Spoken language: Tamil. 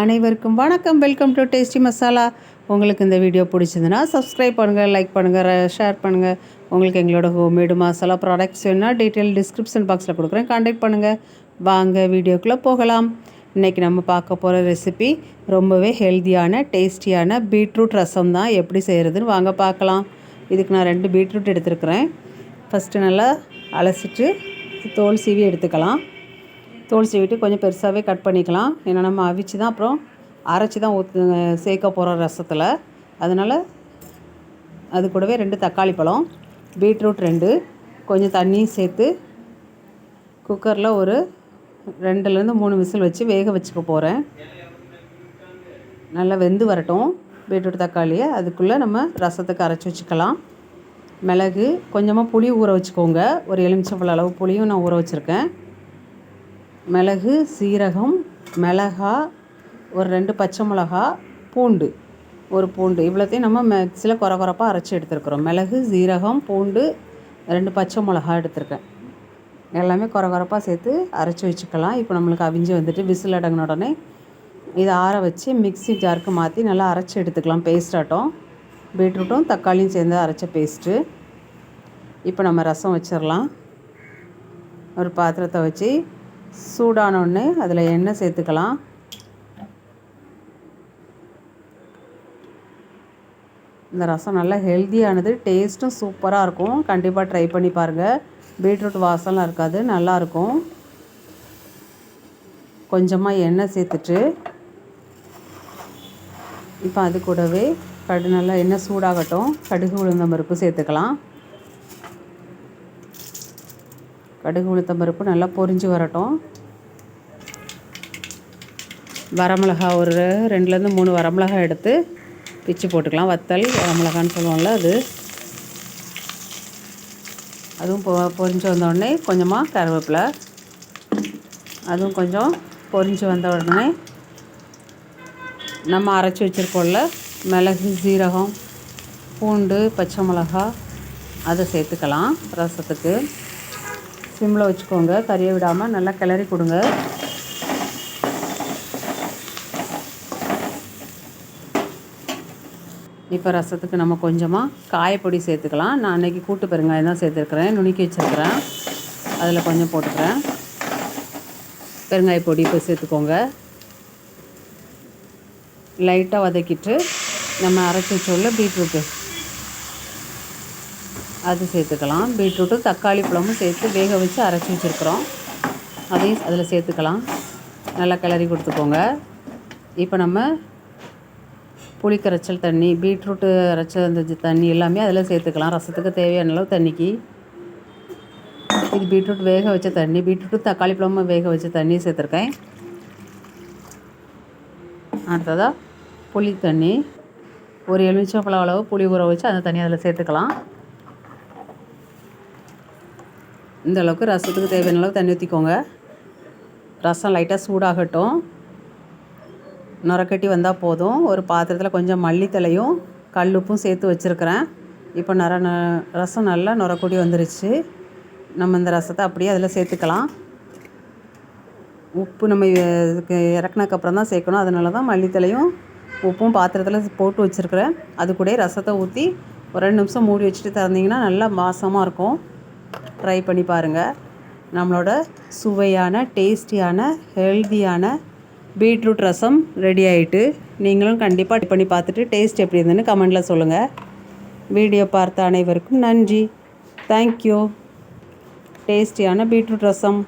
அனைவருக்கும் வணக்கம். Welcome to tasty masala. உங்களுக்கு இந்த வீடியோ பிடிச்சிருந்துன்னா சப்ஸ்கிரைப் பண்ணுங்கள், லைக் பண்ணுங்கள், ஷேர் பண்ணுங்கள். உங்களுக்கு எங்களோட ஹோம்மேடு மசாலா ப்ராடக்ட்ஸ் வேணுன்னா டீட்டெயில் டிஸ்கிரிப்ஷன் பாக்ஸில் கொடுக்குறேன், கான்டாக்ட் பண்ணுங்கள். வாங்க வீடியோக்குள்ளே போகலாம். இன்றைக்கி நம்ம பார்க்க போகிற ரெசிபி ரொம்பவே ஹெல்த்தியான டேஸ்டியான பீட்ரூட் ரசம் தான். எப்படி செய்கிறதுன்னு வாங்க பார்க்கலாம். இதுக்கு நான் 2 பீட்ரூட் எடுத்துருக்கிறேன். ஃபஸ்ட்டு நல்லா அலசிட்டு தோல் சீவி எடுத்துக்கலாம். தோல் சீவிட்டு கொஞ்சம் பெருசாகவே கட் பண்ணிக்கலாம். ஏன்னா நம்ம அவிச்சு தான் அப்புறம் அரைச்சி தான் சேர்க்க போகிறோம் ரசத்தில். அதனால் அது கூடவே 2 தக்காளி பழம், பீட்ரூட் 2, கொஞ்சம் தண்ணியும் சேர்த்து குக்கரில் ஒரு 2லேருந்து 3 விசில் வச்சு வேக வச்சுக்க போகிறேன். நல்லா வெந்து வரட்டும் பீட்ரூட் தக்காளியை. அதுக்குள்ளே நம்ம ரசத்துக்கு அரைச்சி வச்சுக்கலாம். மிளகு, கொஞ்சமாக புளி ஊற வச்சுக்கோங்க. ஒரு எலுமிச்சம்பழ அளவு புளியும் நான் ஊற வச்சுருக்கேன். மிளகு, சீரகம், மிளகாய், ஒரு 2 பச்சை மிளகா, பூண்டு, ஒரு பூண்டு, இவ்வளோத்தையும் நம்ம மிக்ஸியில் கொரப்பாக அரைச்சி எடுத்துருக்குறோம். மிளகு, சீரகம், பூண்டு, 2 பச்சை மிளகா எடுத்துருக்கேன். எல்லாமே கொரப்பாக சேர்த்து அரைச்சி வச்சுக்கலாம். இப்போ நம்மளுக்கு அவிஞ்சு வந்துட்டு விசில் அடங்கின உடனே இதை ஆற வச்சு மிக்ஸி ஜாருக்கு மாற்றி நல்லா அரைச்சி எடுத்துக்கலாம். பேஸ்டாட்டம் பீட்ரூட்டும் தக்காளியும் சேர்ந்து அரைச்ச பேஸ்ட்டு. இப்போ நம்ம ரசம் வச்சிடலாம். ஒரு பாத்திரத்தை வச்சு சூடானோடனே அதில் எண்ணெய் சேர்த்துக்கலாம். இந்த ரசம் நல்லா ஹெல்த்தியானது, டேஸ்ட்டும் சூப்பராக இருக்கும். கண்டிப்பாக ட்ரை பண்ணி பாருங்கள். பீட்ரூட் வாசம்லாம் இருக்காது, நல்லாயிருக்கும். கொஞ்சமாக எண்ணெய் சேர்த்துட்டு இப்போ அது கூடவே நல்லா எண்ணெய் சூடாகட்டும். கடுகு உளுந்தம் பருப்பு சேர்த்துக்கலாம். கடுகு உளுத்தம் பருப்பு நல்லா பொரிஞ்சு வரட்டும். வரமிளகா ஒரு 2லேருந்து 3 வரமிளகா எடுத்து பிச்சு போட்டுக்கலாம். வத்தல் வரமிளகான்னு சொல்லுவோம்ல அது. அதுவும் பொரிஞ்சு வந்தோடனே கொஞ்சமாக கருவேப்பிலை, அதுவும் கொஞ்சம் பொரிஞ்சு வந்த உடனே நம்ம அரைச்சி வச்சுருக்கோம்ல மிளகு, சீரகம், பூண்டு, பச்சை மிளகா, அதை சேர்த்துக்கலாம். ரசத்துக்கு சிம்மில் வச்சுக்கோங்க, கறியை விடாமல் நல்லா கிளறி கொடுங்க. இப்போ ரசத்துக்கு நம்ம கொஞ்சமாக காயப்பொடி சேர்த்துக்கலாம். நான் அன்றைக்கி கூட்டு பெருங்காயம் தான் சேர்த்துருக்குறேன், நுணுக்கி வச்சுருக்கிறேன். அதில் கொஞ்சம் போட்டுக்கிறேன். பெருங்காய பொடி இப்போ சேர்த்துக்கோங்க. லைட்டாக வதக்கிட்டு நம்ம அரைச்சி வச்சோம்ல பீட்ரூட்டு, அது சேர்த்துக்கலாம். பீட்ரூட்டும் தக்காளி பழமும் சேர்த்து வேக வச்சு அரைச்சி வச்சுருக்குறோம், அதையும் அதில் சேர்த்துக்கலாம். நல்லா கிளறி கொடுத்துக்கோங்க. இப்போ நம்ம புளி கரைச்சல் தண்ணி, பீட்ரூட்டு அரைச்ச அந்த தண்ணி எல்லாமே அதில் சேர்த்துக்கலாம். ரசத்துக்கு தேவையான அளவு தண்ணிக்கு. இது பீட்ரூட் வேக வச்ச தண்ணி, பீட்ரூட்டு தக்காளி பழமும் வேக வச்ச தண்ணி சேர்த்துருக்கேன். அடுத்ததாக புளி தண்ணி, ஒரு எலுமிச்சம்பழம் அளவு புளி ஊற வச்சு அந்த தண்ணி அதில் சேர்த்துக்கலாம். இந்த அளவுக்கு ரசத்துக்கு தேவையான அளவு தண்ணி ஊற்றிக்கோங்க. ரசம் லைட்டாக சூடாகட்டும். நுரக்கட்டி வந்தால் போதும். ஒரு பாத்திரத்தில் கொஞ்சம் மல்லித்தலையும் கல்லுப்பும் சேர்த்து வச்சுருக்கிறேன். இப்போ ரசம் நல்லா நுரக்கொடி வந்துருச்சு. நம்ம இந்த ரசத்தை அப்படியே அதில் சேர்த்துக்கலாம். உப்பு நம்ம இதுக்கு இறக்குனதுக்கப்புறம் தான் சேர்க்கணும். அதனால தான் மல்லித்தலையும் உப்பும் பாத்திரத்தில் போட்டு வச்சுருக்கிறேன். அது கூட ரசத்தை ஊற்றி ஒரு 2 நிமிஷம் மூடி வச்சுட்டு திறந்திங்கன்னா நல்லா வாசமாக இருக்கும். ட்ரை பண்ணி பாருங்கள். நம்மளோட சுவையான டேஸ்டியான ஹெல்த்தியான பீட்ரூட் ரசம் ரெடி ஆகிட்டு. நீங்களும் கண்டிப்பாக ட்ரை பண்ணி பார்த்துட்டு டேஸ்ட் எப்படி இருந்துன்னு கமெண்டில் சொல்லுங்கள். வீடியோ பார்த்த அனைவருக்கும் நன்றி. தேங்க்யூ. டேஸ்டியான பீட்ரூட் ரசம்.